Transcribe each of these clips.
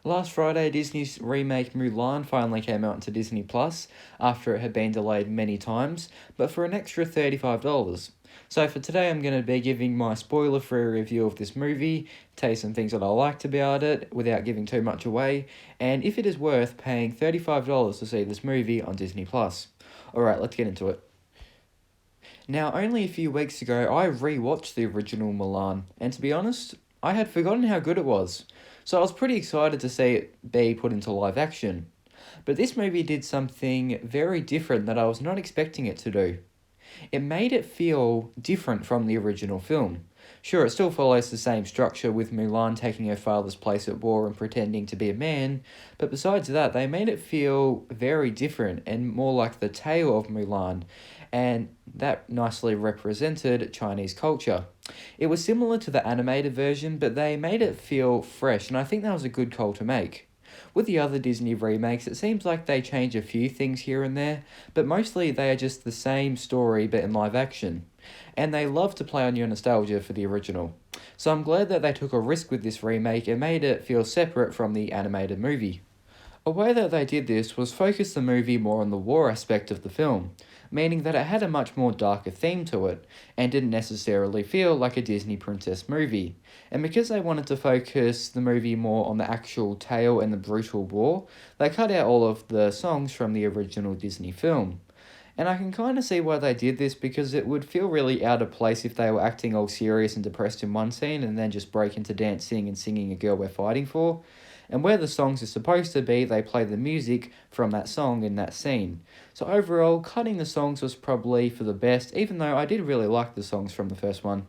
Last Friday, Disney's remake Mulan finally came out into Disney Plus after it had been delayed many times, but for an extra $35. So for today, I'm going to be giving my spoiler-free review of this movie, tell you some things that I liked about it without giving too much away, and if it is worth paying $35 to see this movie on Disney Plus. Alright, let's get into it. Now, only a few weeks ago, I rewatched the original Mulan, and to be honest, I had forgotten how good it was. So I was pretty excited to see it be put into live action. But this movie did something very different that I was not expecting it to do. It made it feel different from the original film. Sure, it still follows the same structure with Mulan taking her father's place at war and pretending to be a man, but besides that, they made it feel very different and more like the tale of Mulan, and that nicely represented Chinese culture. It was similar to the animated version, but they made it feel fresh, and I think that was a good call to make. With the other Disney remakes, it seems like they change a few things here and there, but mostly they are just the same story but in live action. And they love to play on your nostalgia for the original. So I'm glad that they took a risk with this remake and made it feel separate from the animated movie. A way that they did this was focus the movie more on the war aspect of the film, meaning that it had a much more darker theme to it, and didn't necessarily feel like a Disney princess movie. And because they wanted to focus the movie more on the actual tale and the brutal war, they cut out all of the songs from the original Disney film. And I can kind of see why they did this because it would feel really out of place if they were acting all serious and depressed in one scene and then just break into dancing and singing A Girl We're Fighting For. And where the songs are supposed to be, they play the music from that song in that scene. So overall, cutting the songs was probably for the best, even though I did really like the songs from the first one.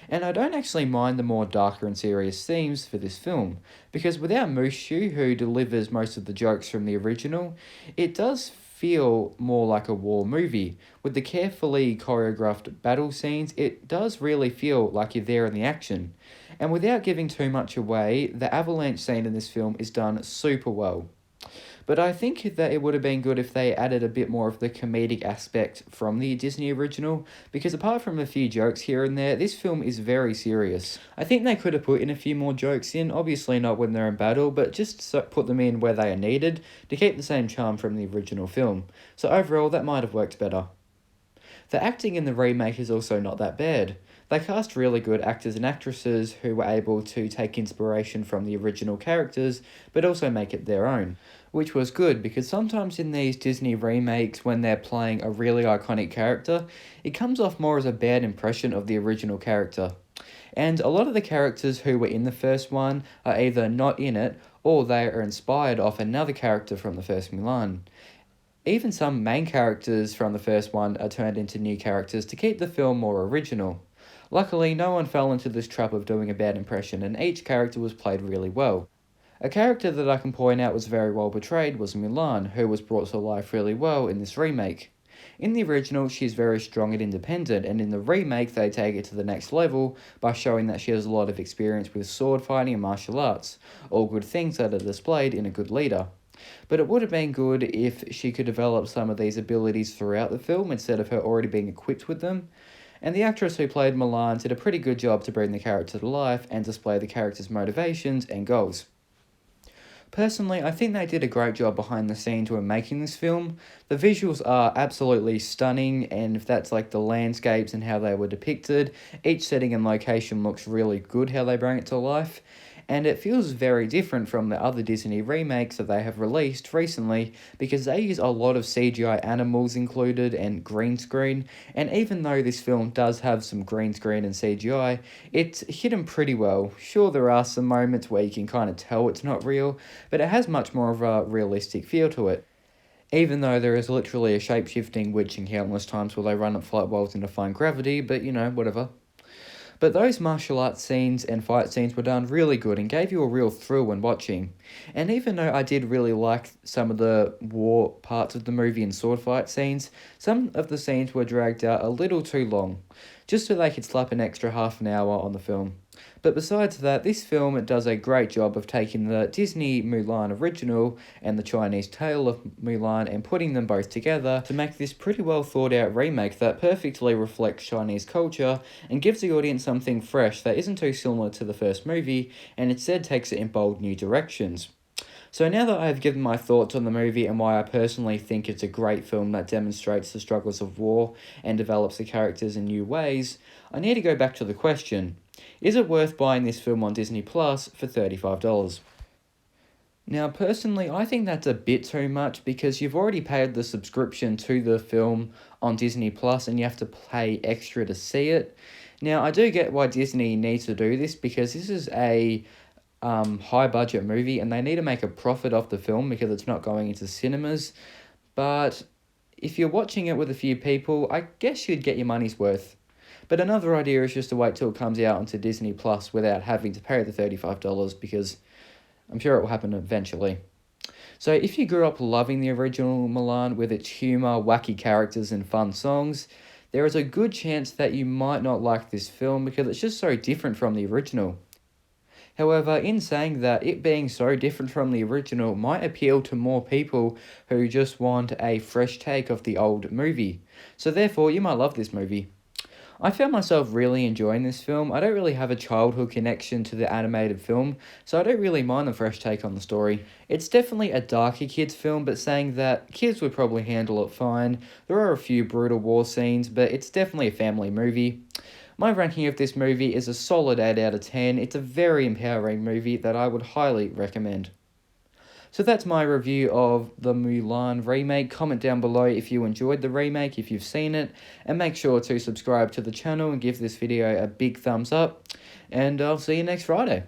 And I don't actually mind the more darker and serious themes for this film, because without Mushu, who delivers most of the jokes from the original, it does feel more like a war movie. With the carefully choreographed battle scenes, it does really feel like you're there in the action. And without giving too much away, the avalanche scene in this film is done super well. But I think that it would have been good if they added a bit more of the comedic aspect from the Disney original, because apart from a few jokes here and there, this film is very serious. I think they could have put in a few more jokes in, obviously not when they're in battle, but just put them in where they are needed to keep the same charm from the original film. So overall, that might have worked better. The acting in the remake is also not that bad. They cast really good actors and actresses who were able to take inspiration from the original characters, but also make it their own. Which was good because sometimes in these Disney remakes, when they're playing a really iconic character, it comes off more as a bad impression of the original character. And a lot of the characters who were in the first one are either not in it or they are inspired off another character from the first Mulan. Even some main characters from the first one are turned into new characters to keep the film more original. Luckily, no one fell into this trap of doing a bad impression, and each character was played really well. A character that I can point out was very well portrayed was Mulan, who was brought to life really well in this remake. In the original, she's very strong and independent, and in the remake, they take it to the next level by showing that she has a lot of experience with sword fighting and martial arts, all good things that are displayed in a good leader. But it would have been good if she could develop some of these abilities throughout the film instead of her already being equipped with them. And the actress who played Mulan did a pretty good job to bring the character to life and display the character's motivations and goals. Personally, I think they did a great job behind the scenes when making this film. The visuals are absolutely stunning, and if that's like the landscapes and how they were depicted, each setting and location looks really good how they bring it to life. And it feels very different from the other Disney remakes that they have released recently because they use a lot of CGI animals included and green screen. And even though this film does have some green screen and CGI, it's hidden pretty well. Sure, there are some moments where you can kind of tell it's not real, but it has much more of a realistic feel to it. Even though there is literally a shape-shifting witch in countless times where they run up flight walls and defy gravity, but whatever. But those martial arts scenes and fight scenes were done really good and gave you a real thrill when watching. And even though I did really like some of the war parts of the movie and sword fight scenes, some of the scenes were dragged out a little too long. just so they could slap an extra half an hour on the film. But besides that, this film does a great job of taking the Disney Mulan original and the Chinese tale of Mulan and putting them both together to make this pretty well thought out remake that perfectly reflects Chinese culture and gives the audience something fresh that isn't too similar to the first movie and instead takes it in bold new directions. So now that I have given my thoughts on the movie and why I personally think it's a great film that demonstrates the struggles of war and develops the characters in new ways, I need to go back to the question: is it worth buying this film on Disney Plus for $35? Now, personally, I think that's a bit too much because you've already paid the subscription to the film on Disney Plus and you have to pay extra to see it. Now, I do get why Disney needs to do this because this is a high budget movie and they need to make a profit off the film because it's not going into cinemas. But if you're watching it with a few people, I guess you'd get your money's worth. But another idea is just to wait till it comes out onto Disney Plus without having to pay the $35 because I'm sure it will happen eventually. So if you grew up loving the original Mulan with its humour, wacky characters and fun songs, there is a good chance that you might not like this film because it's just so different from the original. However, in saying that, it being so different from the original might appeal to more people who just want a fresh take of the old movie. So therefore, you might love this movie. I found myself really enjoying this film. I don't really have a childhood connection to the animated film, so I don't really mind the fresh take on the story. It's definitely a darker kids film, but saying that, kids would probably handle it fine. There are a few brutal war scenes, but it's definitely a family movie. My ranking of this movie is a solid 8 out of 10. It's a very empowering movie that I would highly recommend. So that's my review of the Mulan remake. Comment down below if you enjoyed the remake, if you've seen it, and make sure to subscribe to the channel and give this video a big thumbs up. And I'll see you next Friday.